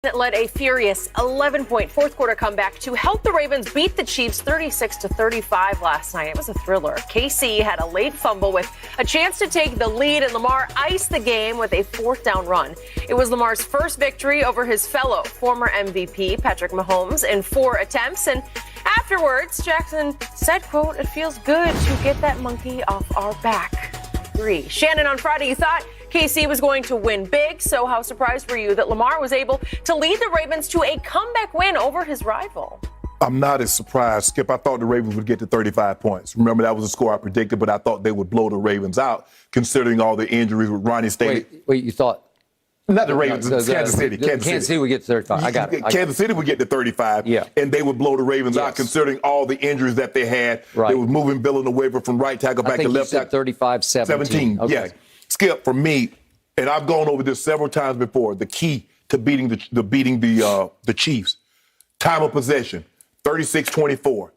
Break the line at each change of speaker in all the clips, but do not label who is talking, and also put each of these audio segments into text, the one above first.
It led a furious 11-point fourth-quarter comeback to help the Ravens beat the Chiefs 36-35 last night. It was a thriller. KC had a late fumble with a chance to take the lead, and Lamar iced the game with a fourth-down run. It was Lamar's first victory over his fellow former MVP, Patrick Mahomes, in 4 attempts. And afterwards, Jackson said, quote, "It feels good to get that monkey off our back." Agree. Shannon, on Friday, you thought KC was going to win big, so how surprised were you that Lamar was able to lead the Ravens to a comeback win over his rival?
I'm not as surprised, Skip. I thought the Ravens would get to 35 points. Remember, that was the score I predicted, but I thought they would blow the Ravens out, considering all the injuries with Ronnie Stanley.
Wait, you thought?
Not the Ravens, Kansas City.
Kansas City would get to 35. I got it.
Kansas City would get to 35, and they would blow the Ravens out, considering all the injuries that they had.
Right.
They were moving Bill in the waiver from right tackle back to left tackle.
35-17.
Okay. Yes. Skip, for me, and I've gone over this several times before, the key to beating the Chiefs, time of possession, 36-24.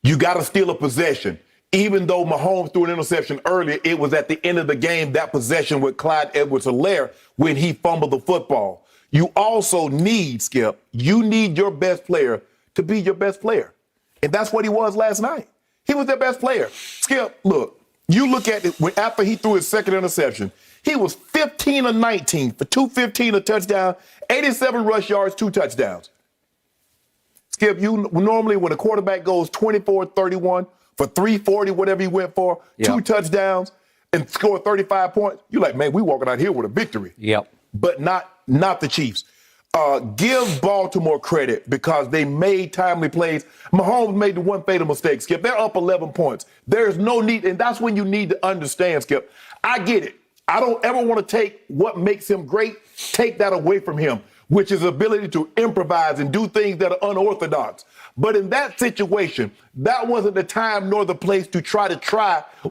You got to steal a possession. Even though Mahomes threw an interception earlier, it was at the end of the game, that possession with Clyde Edwards-Helaire when he fumbled the football. You also need, Skip, you need your best player to be your best player. And that's what he was last night. He was their best player. Skip, look, you look at it, after he threw his second interception, he was 15 of 19 for 215, a touchdown, 87 rush yards, 2 touchdowns. Skip, you normally when a quarterback goes 24-31 for 340, whatever he went for, 2 touchdowns, and score 35 points, you're like, man, we walking out here with a victory.
Yep.
But not the Chiefs. Give Baltimore credit because they made timely plays. Mahomes made the one fatal mistake, Skip. They're up 11 points. There's no need, and that's when you need to understand, Skip. I get it. I don't ever want to take what makes him great, take that away from him, which is his ability to improvise and do things that are unorthodox. But in that situation, that wasn't the time nor the place to try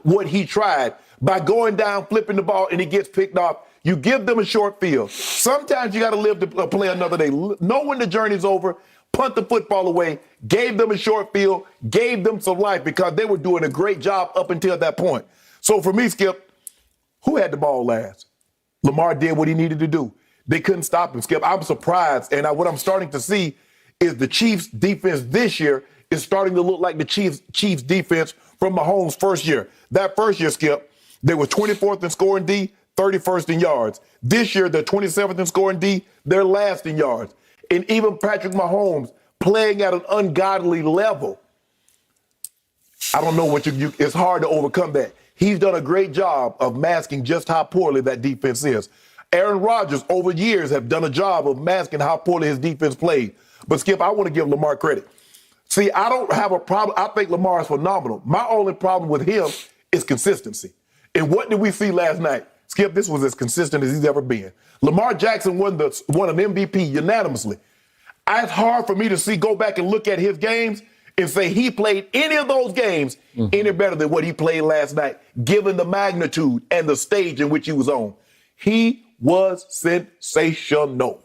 what he tried by going down, flipping the ball, and he gets picked off. You give them a short field. Sometimes you got to live to play another day. Know when the journey's over, punt the football away, gave them a short field, gave them some life because they were doing a great job up until that point. So for me, Skip, who had the ball last? Lamar did what he needed to do. They couldn't stop him, Skip. I'm surprised, and what I'm starting to see is the Chiefs' defense this year is starting to look like the Chiefs' defense from Mahomes' first year. That first year, Skip, they were 24th in scoring D, 31st in yards. This year, they're 27th in scoring D, they're last in yards. And even Patrick Mahomes playing at an ungodly level. I don't know what it's hard to overcome that. He's done a great job of masking just how poorly that defense is. Aaron Rodgers, over years, have done a job of masking how poorly his defense played. But, Skip, I want to give Lamar credit. See, I don't have a problem. I think Lamar is phenomenal. My only problem with him is consistency. And what did we see last night? Skip, this was as consistent as he's ever been. Lamar Jackson won an MVP unanimously. It's hard for me to go back and look at his games and say he played any of those games any better than what he played last night, given the magnitude and the stage in which he was on. He was sensational.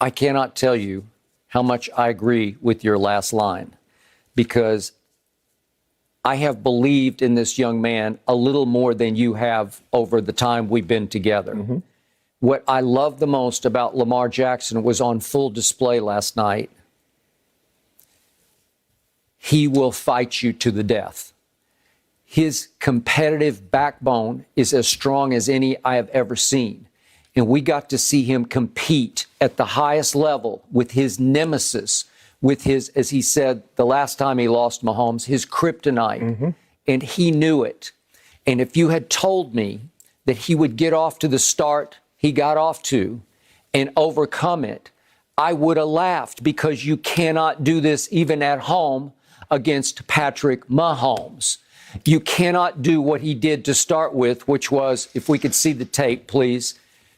I cannot tell you how much I agree with your last line because I have believed in this young man a little more than you have over the time we've been together. Mm-hmm. What I love the most about Lamar Jackson was on full display last night. He will fight you to the death. His competitive backbone is as strong as any I have ever seen. And we got to see him compete at the highest level with his nemesis, with his, as he said the last time he lost Mahomes, his kryptonite. Mm-hmm. And he knew it. And if you had told me that he would get off to the start he got off to and overcome it, I would have laughed because you cannot do this even at home against Patrick Mahomes. You cannot do what he did to start with, which was, if we could see the tape, please,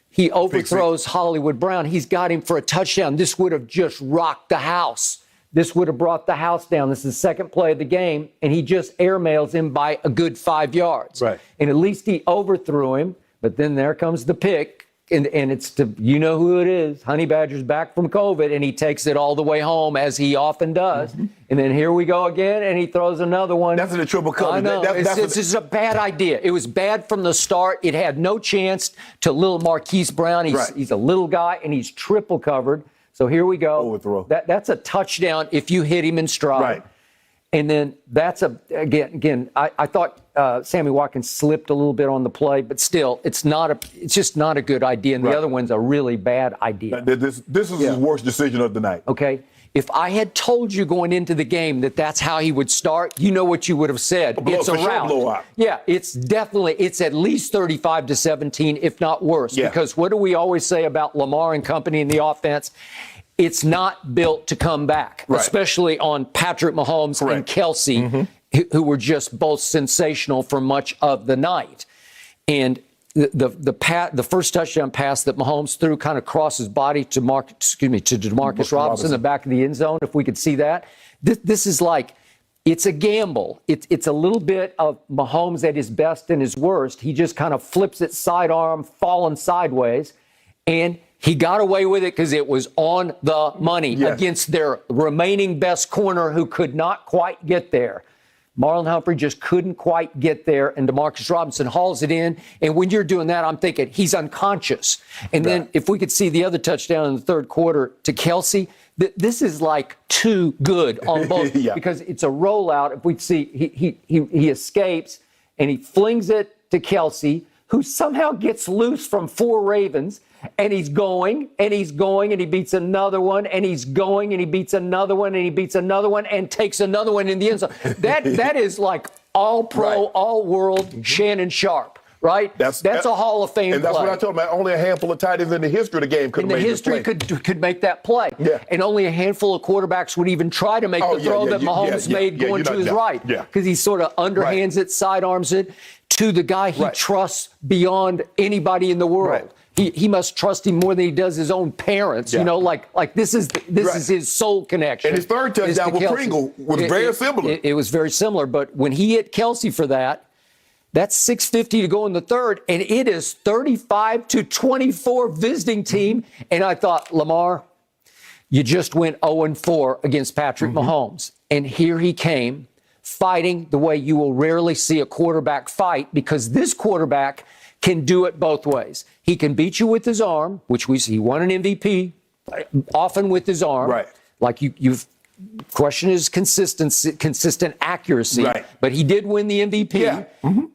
he overthrows Hollywood Brown. He's got him for a touchdown. This would have just rocked the house. This would have brought the house down. This is the second play of the game, and he just airmails him by a good 5 yards.
Right.
And at least he overthrew him, but then there comes the pick. And it's you know who it is. Honey Badger's back from COVID, and he takes it all the way home, as he often does. Mm-hmm. And then here we go again, and he throws another one.
That's in the triple cover.
I know. It's just a bad idea. It was bad from the start. It had no chance to little Marquise Brown. He's a little guy, and he's triple covered. So here we go.
Overthrow.
That's a touchdown if you hit him in stride.
Right.
And then that's again. I thought Sammy Watkins slipped a little bit on the play, but still, it's just not a good idea. And the other one's a really bad idea.
This is his worst decision of the night.
Okay. If I had told you going into the game that that's how he would start, you know what you would have said. It's a rout.
Blowout.
Yeah, it's at least 35-17, if not worse.
Yeah.
Because what do we always say about Lamar and company in the offense? It's not built to come back, especially on Patrick Mahomes and Kelsey, who were just both sensational for much of the night. And the first touchdown pass that Mahomes threw kind of crossed his body to Demarcus Robinson in the back of the end zone, if we could see that. This is like, it's a gamble. It's a little bit of Mahomes at his best and his worst. He just kind of flips it sidearm, falling sideways, and he got away with it because it was on the money against their remaining best corner, who could not quite get there. Marlon Humphrey just couldn't quite get there, and Demarcus Robinson hauls it in. And when you're doing that, I'm thinking he's unconscious. And then if we could see the other touchdown in the third quarter to Kelsey, this is like too good on both because it's a rollout. If we see he escapes and he flings it to Kelsey, who somehow gets loose from 4 Ravens. And he's going, and he's going, and he beats another one, and he's going, and he beats another one, and he beats another one, and takes another one in the end zone. That is like all-pro, all-world Shannon Sharp, right? That's a Hall of Fame play.
And that's what I told him. Only a handful of tight ends in the history of the game could have made this play.
could make that play. Yeah. And only a handful of quarterbacks would even try to make the throw that Mahomes made going to his right. Because he sort of underhands it, sidearms it to the guy he trusts beyond anybody in the world. He must trust him more than he does his own parents. You know, like this is his soul connection.
And his third touchdown with Pringle was very similar.
It was very similar. But when he hit Kelsey for that, that's 6:50 to go in the third, and it is 35-24 visiting team. And I thought, Lamar, you just went 0-4 against Patrick Mahomes. And here he came, fighting the way you will rarely see a quarterback fight, because this quarterback can do it both ways. He can beat you with his arm, which we see. He won an MVP, often with his arm.
Right.
Like you've questioned his consistent accuracy. Right. But he did win the MVP. Yeah.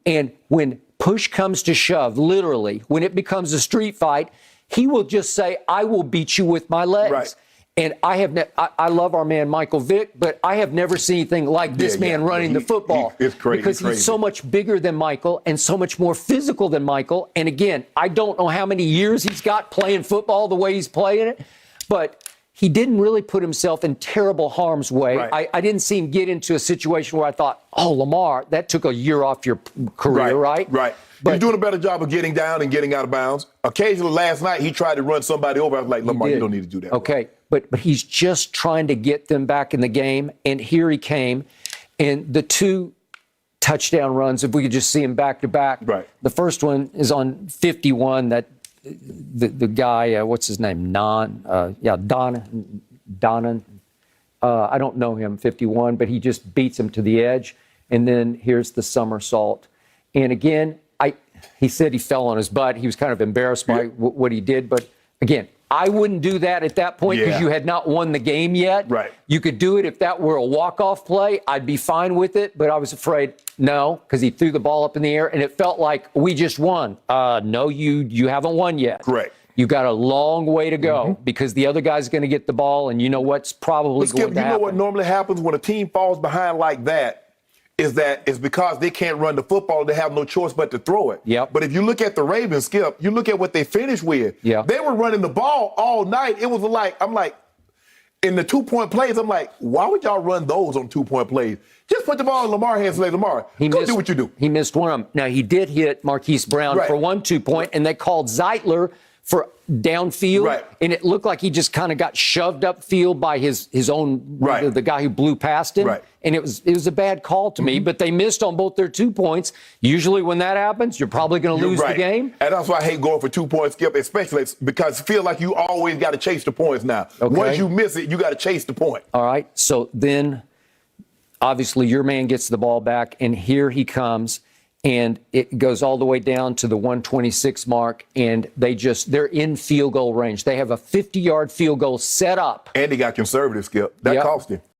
And when push comes to shove, literally, when it becomes a street fight, he will just say, I will beat you with my legs. Right. And I love our man Michael Vick, but I have never seen anything like this man running the football.
It's crazy.
Because he's so much bigger than Michael and so much more physical than Michael. And again, I don't know how many years he's got playing football the way he's playing it, but he didn't really put himself in terrible harm's way. Right. I didn't see him get into a situation where I thought, oh, Lamar, that took a year off your career, right?
Right. But he's doing a better job of getting down and getting out of bounds. Occasionally last night, he tried to run somebody over. I was like, Lamar, you don't need to do that.
Okay. But he's just trying to get them back in the game. And here he came. And the 2 touchdown runs, if we could just see him back to back. Right. The first one is on 51, that the guy, what's his name? Donnan. I don't know him, 51, but he just beats him to the edge. And then here's the somersault. And again, he said he fell on his butt. He was kind of embarrassed by what he did. But again, I wouldn't do that at that point because you had not won the game yet. Right. You could do it if that were a walk-off play. I'd be fine with it, but I was afraid, no, because he threw the ball up in the air, and it felt like we just won. No, you haven't won yet.
Correct.
You got a long way to go because the other guy's going to get the ball, and you know what's probably going to happen.
You know what normally happens when a team falls behind like that? Is that it's because they can't run the football. They have no choice but to throw it.
Yep.
But if you look at the Ravens, Skip, you look at what they finished with. Yeah. They were running the ball all night. It was like, I'm like, in the 2-point plays, I'm like, why would y'all run those on 2-point plays? Just put the ball in Lamar's hands and say, Lamar, go do what you do.
He missed one of them. Now, he did hit Marquise Brown for 1 2-point, and they called Zeitler for downfield,
Right.
and it looked like he just kind of got shoved upfield by his own
Right.
the guy who blew past him.
Right.
And it was a bad call to me, but they missed on both their 2 points. Usually when that happens, you're probably going to lose the game.
And that's why I hate going for 2 points, Skip, especially because I feel like you always got to chase the points now.
Okay.
Once you miss it, you got to chase the point.
All right. So then obviously your man gets the ball back, and here he comes, and it goes all the way down to the 126 mark, and they're in field goal range. They have a 50-yard field goal set up.
And he got conservative, Skip. That
Yep.
cost him.